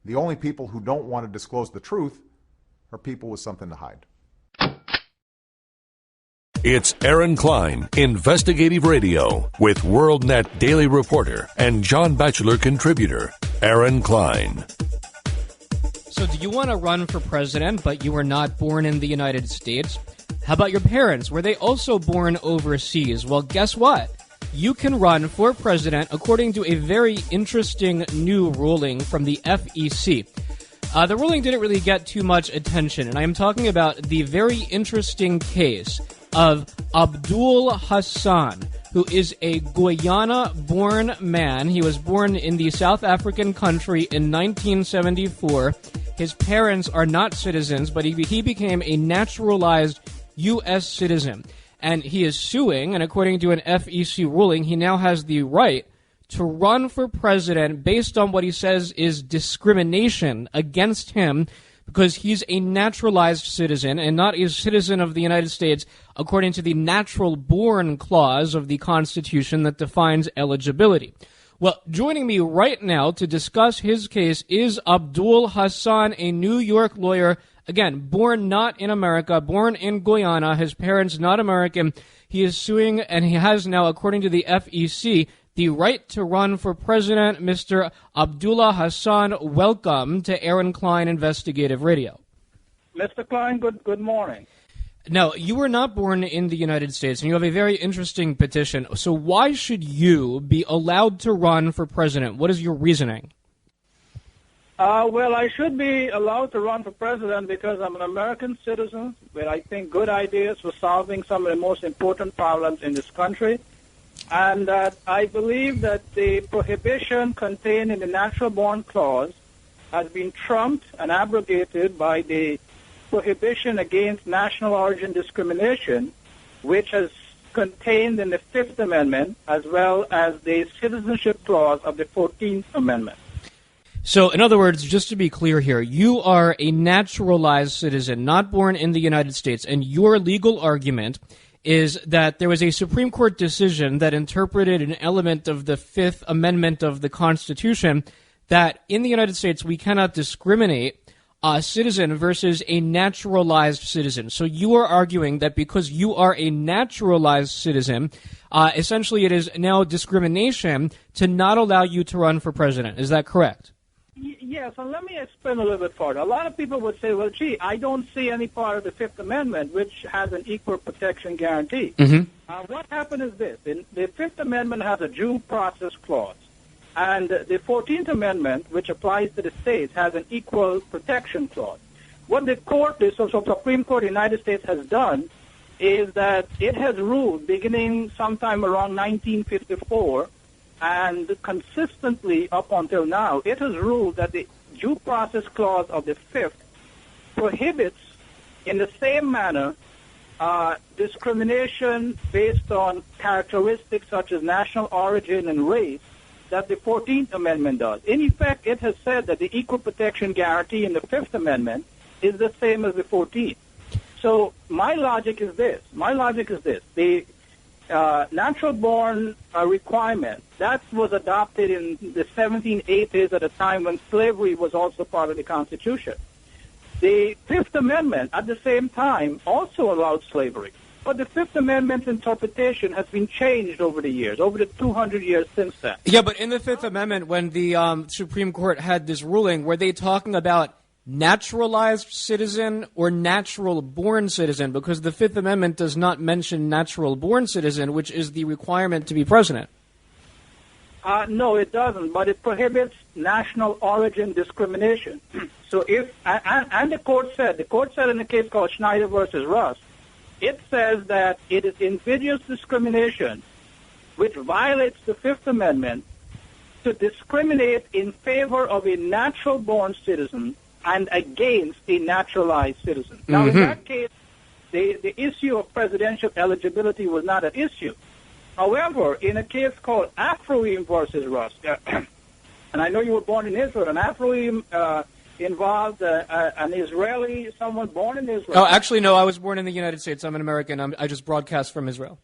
The only people who don't want to disclose the truth are people with something to hide. It's Aaron Klein, Investigative Radio, with WorldNet Daily Reporter and John Batchelor contributor, Aaron Klein. So do you want to run for president, but you were not born in the United States? How about your parents? Were they also born overseas? Well, guess what? You can run for president according to a very interesting new ruling from the FEC. The ruling didn't really get too much attention, and I am talking about the very interesting case of Abdul Hassan, who is a Guyana-born man. He was born in the South African country in 1974. His parents are not citizens, but he became a naturalized U.S. citizen. And he is suing, and according to an FEC ruling, he now has the right to run for president based on what he says is discrimination against him because he's a naturalized citizen and not a citizen of the United States according to the natural-born clause of the Constitution that defines eligibility. Well, joining me right now to discuss his case is Abdul Hassan, a New York lawyer. Again, born not in America, born in Guyana, his parents not American. He is suing, and he has now, according to the FEC, the right to run for president. Mr. Abdullah Hassan, welcome to Aaron Klein Investigative Radio. Mr. Klein, good morning. Now, you were not born in the United States, and you have a very interesting petition. So why should you be allowed to run for president? What is your reasoning? Well, I should be allowed to run for president because I'm an American citizen with, I think, good ideas for solving some of the most important problems in this country. And that I believe that the prohibition contained in the natural-born clause has been trumped and abrogated by the prohibition against national origin discrimination, which is contained in the Fifth Amendment, as well as the citizenship clause of the 14th Amendment. So, in other words, just to be clear here, you are a naturalized citizen, not born in the United States, and your legal argument is that there was a Supreme Court decision that interpreted an element of the Fifth Amendment of the Constitution that in the United States we cannot discriminate a citizen versus a naturalized citizen. So you are arguing that because you are a naturalized citizen, essentially it is now discrimination to not allow you to run for president. Is that correct? Yes, and let me explain a little bit further. A lot of people would say, well, gee, I don't see any part of the Fifth Amendment which has an equal protection guarantee. What happened is this. The Fifth Amendment has a due process clause, and the 14th Amendment, which applies to the states, has an equal protection clause. What the Supreme Court of the United States has done is that it has ruled, beginning sometime around 1954, and consistently up until now, it has ruled that the due process clause of the Fifth prohibits, in the same manner, discrimination based on characteristics such as national origin and race that the 14th Amendment does. In effect, it has said that the equal protection guarantee in the Fifth Amendment is the same as the 14th. So my logic is this. The natural-born requirement, that was adopted in the 1780s at a time when slavery was also part of the Constitution. The Fifth Amendment, at the same time, also allowed slavery. But the Fifth Amendment's interpretation has been changed over the years, over the 200 years since then. Yeah, but in the Fifth Amendment, when the Supreme Court had this ruling, were they talking about naturalized citizen or natural-born citizen? Because the Fifth Amendment does not mention natural-born citizen, which is the requirement to be president. No, it doesn't, but it prohibits national origin discrimination. So if, and the court said in a case called Schneider versus Russ, it says that it is invidious discrimination which violates the Fifth Amendment to discriminate in favor of a natural-born citizen and against a naturalized citizen. Now, in that case, the issue of presidential eligibility was not an issue. However, in a case called Afroim versus Russ, and I know you were born in Israel, and Afroim involved an Israeli, someone born in Israel. Oh, actually, no, I was born in the United States. I'm an American. I just broadcast from Israel.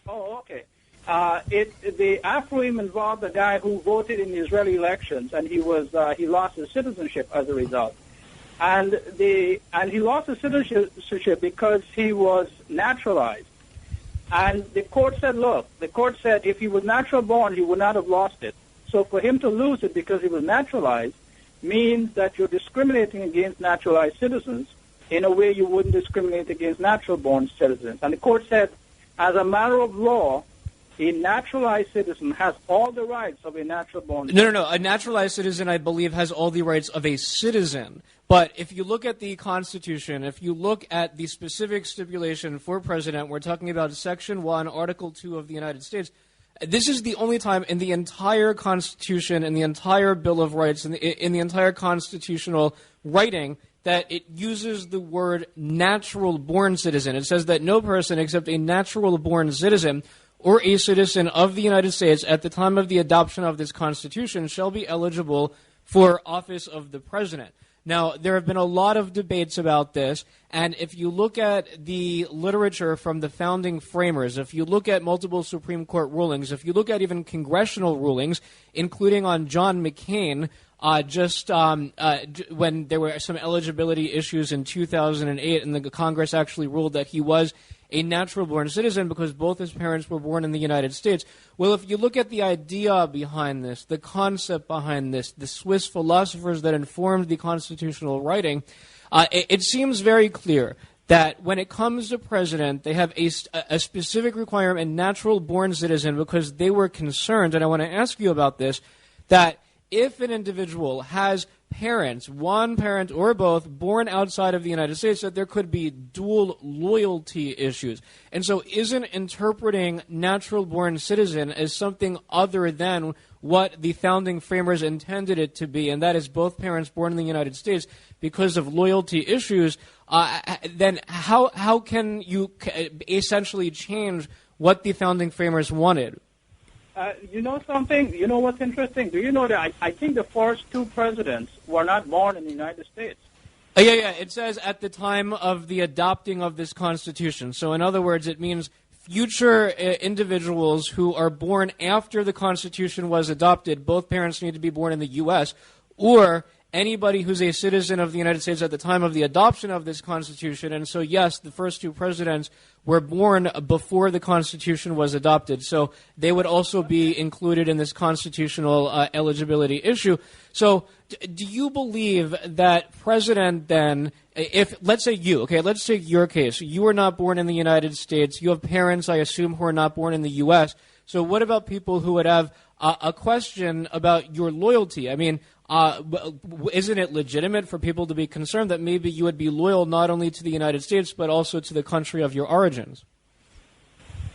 Oh, okay. The AFRIM involved a guy who voted in the Israeli elections, and he lost his citizenship as a result. And he lost his citizenship because he was naturalized. And the court said, if he was natural born, he would not have lost it. So for him to lose it because he was naturalized means that you're discriminating against naturalized citizens in a way you wouldn't discriminate against natural-born citizens. And the court said, as a matter of law, a naturalized citizen has all the rights of a natural-born citizen. No. A naturalized citizen, I believe, has all the rights of a citizen. But if you look at the Constitution, if you look at the specific stipulation for president, we're talking about Section 1, Article 2 of the United States. This is the only time in the entire Constitution, in the entire Bill of Rights, in the entire constitutional writing that it uses the word natural-born citizen. It says that no person except a natural-born citizen or a citizen of the United States at the time of the adoption of this Constitution shall be eligible for office of the president. Now, there have been a lot of debates about this, and if you look at the literature from the founding framers, if you look at multiple Supreme Court rulings, if you look at even congressional rulings, including on John McCain, when there were some eligibility issues in 2008, and the Congress actually ruled that he was a natural-born citizen because both his parents were born in the United States. Well, if you look at the idea behind this, the concept behind this, the Swiss philosophers that informed the constitutional writing, it seems very clear that when it comes to president, they have a specific requirement, natural-born citizen, because they were concerned, and I want to ask you about this, that if an individual has parents, one parent or both, born outside of the United States, that there could be dual loyalty issues. And so isn't interpreting natural-born citizen as something other than what the founding framers intended it to be, and that is both parents born in the United States, because of loyalty issues, then how can you essentially change what the founding framers wanted? You know something? You know what's interesting? Do you know that I think the first two presidents were not born in the United States? Yeah. It says at the time of the adopting of this Constitution. So in other words, it means future individuals who are born after the Constitution was adopted, both parents need to be born in the U.S., or anybody who's a citizen of the United States at the time of the adoption of this Constitution. And so, yes, the first two presidents were born before the Constitution was adopted. So they would also be included in this constitutional eligibility issue. So do you believe that president then, if, let's say let's take your case. You were not born in the United States. You have parents, I assume, who are not born in the U.S. So what about people who would have a question about your loyalty? I mean, isn't it legitimate for people to be concerned that maybe you would be loyal not only to the United States but also to the country of your origins?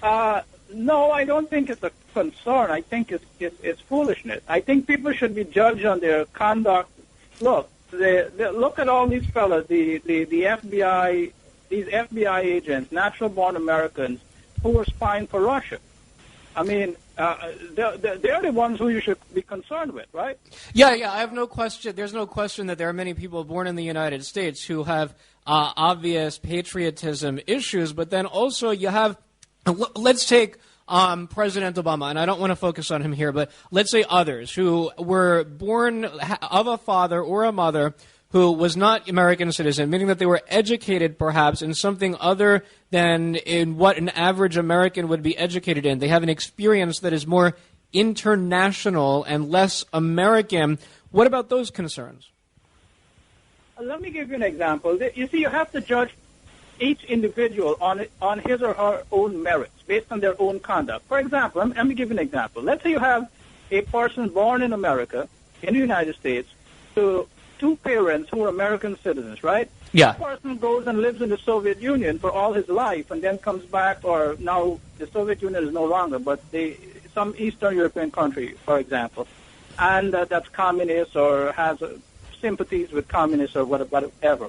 No, I don't think it's a concern. I think it's foolishness. I think people should be judged on their conduct. Look, look at all these fellas, the FBI, these FBI agents, natural-born Americans who were spying for Russia. I mean, they're the ones who you should be concerned with, right? Yeah, I have no question. There's no question that there are many people born in the United States who have obvious patriotism issues, but then also you have, let's take President Obama, and I don't want to focus on him here, but let's say others who were born of a father or a mother who was not American citizen, meaning that they were educated perhaps in something other than in what an average American would be educated in. They have an experience that is more international and less American. What about those concerns? Let me give you an example. You see, you have to judge each individual on his or her own merits, based on their own conduct. For example, let me give you an example. Let's say you have a person born in America, in the United States, to two parents who are American citizens, right? Yeah. The person goes and lives in the Soviet Union for all his life and then comes back, or now the Soviet Union is no longer, but some Eastern European country, for example, and that's communist or has sympathies with communists or whatever.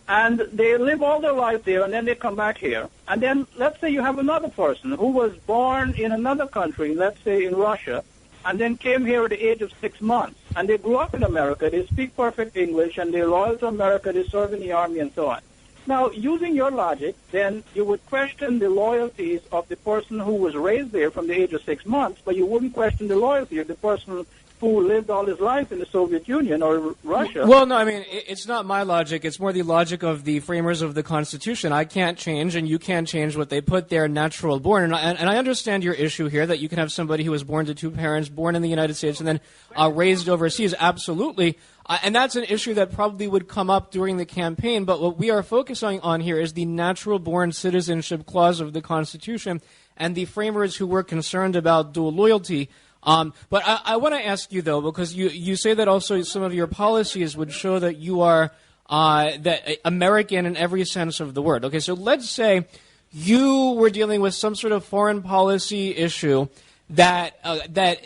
And they live all their life there, and then they come back here. And then let's say you have another person who was born in another country, let's say in Russia, and then came here at the age of 6 months. And they grew up in America. They speak perfect English, and they're loyal to America. They serve in the Army and so on. Now, using your logic, then you would question the loyalties of the person who was raised there from the age of 6 months, but you wouldn't question the loyalty of the person who lived all his life in the Soviet Union or Russia. Well, no, I mean, it's not my logic. It's more the logic of the framers of the Constitution. I can't change, and you can't change what they put there, natural born. And I understand your issue here, that you can have somebody who was born to two parents, born in the United States, and then raised overseas. Absolutely. And that's an issue that probably would come up during the campaign. But what we are focusing on here is the natural-born citizenship clause of the Constitution and the framers who were concerned about dual loyalty. But I want to ask you, though, because you say that also some of your policies would show that you are that American in every sense of the word. Okay, so let's say you were dealing with some sort of foreign policy issue that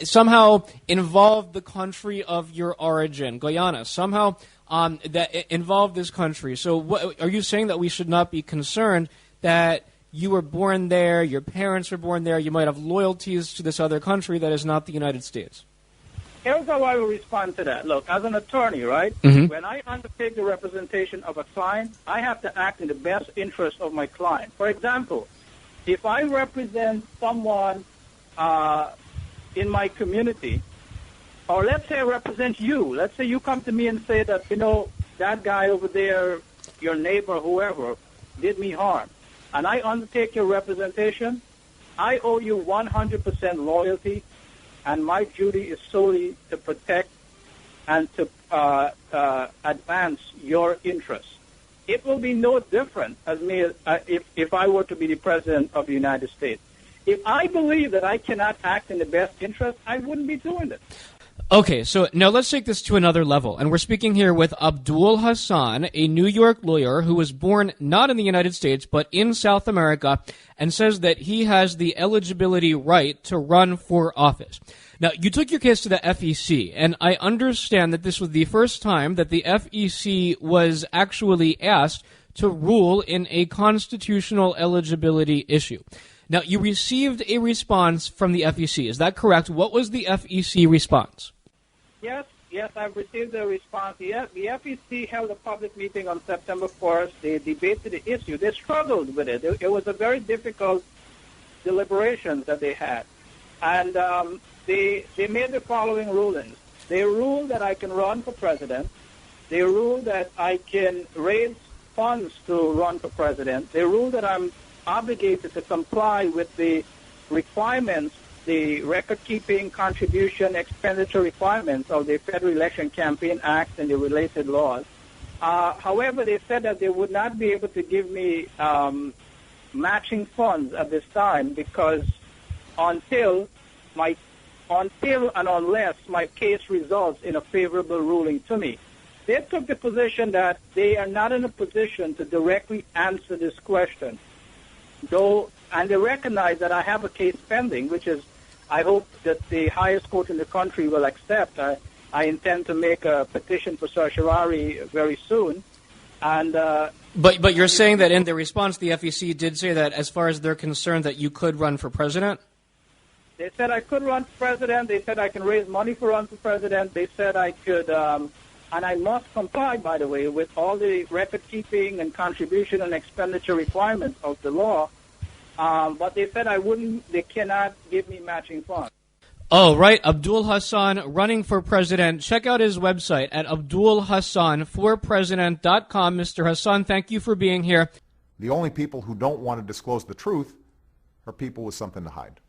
somehow involved the country of your origin, Guyana, somehow that involved this country. So are you saying that we should not be concerned that you were born there, your parents were born there, you might have loyalties to this other country that is not the United States? Here's how I will respond to that. Look, as an attorney, right, Mm-hmm. when I undertake the representation of a client, I have to act in the best interest of my client. For example, if I represent someone in my community, or let's say I represent you. Let's say you come to me and say that, that guy over there, your neighbor, whoever, did me harm. And I undertake your representation, I owe you 100% loyalty, and my duty is solely to protect and to advance your interests. It will be no different as me if I were to be the President of the United States. If I believe that I cannot act in the best interest, I wouldn't be doing it. Okay, so now let's take this to another level. And we're speaking here with Abdul Hassan, a New York lawyer who was born not in the United States, but in South America, and says that he has the eligibility right to run for office. Now, you took your case to the FEC, and I understand that this was the first time that the FEC was actually asked to rule in a constitutional eligibility issue. Now, you received a response from the FEC. Is that correct? What was the FEC response? Yes, I've received a response. The FEC held a public meeting on September 1st. They debated the issue. They struggled with it. It was a very difficult deliberation that they had. And they made the following rulings. They ruled that I can run for president. They ruled that I can raise funds to run for president. They ruled that I'm obligated to comply with the requirements, the record-keeping, contribution, expenditure requirements of the Federal Election Campaign Act and the related laws. However, they said that they would not be able to give me matching funds at this time because until and unless my case results in a favorable ruling to me. They took the position that they are not in a position to directly answer this question. And they recognize that I have a case pending, which is, I hope that the highest court in the country will accept. I intend to make a petition for certiorari very soon. And But you're saying that in the response, the FEC did say that as far as they're concerned that you could run for president? They said I could run for president. They said I can raise money for run for president. They said I could, and I must comply, by the way, with all the record-keeping and contribution and expenditure requirements of the law. But they said they cannot give me matching funds. Oh, right. Abdul Hassan running for president. Check out his website at abdulhassanforpresident.com. Mr. Hassan, thank you for being here. The only people who don't want to disclose the truth are people with something to hide.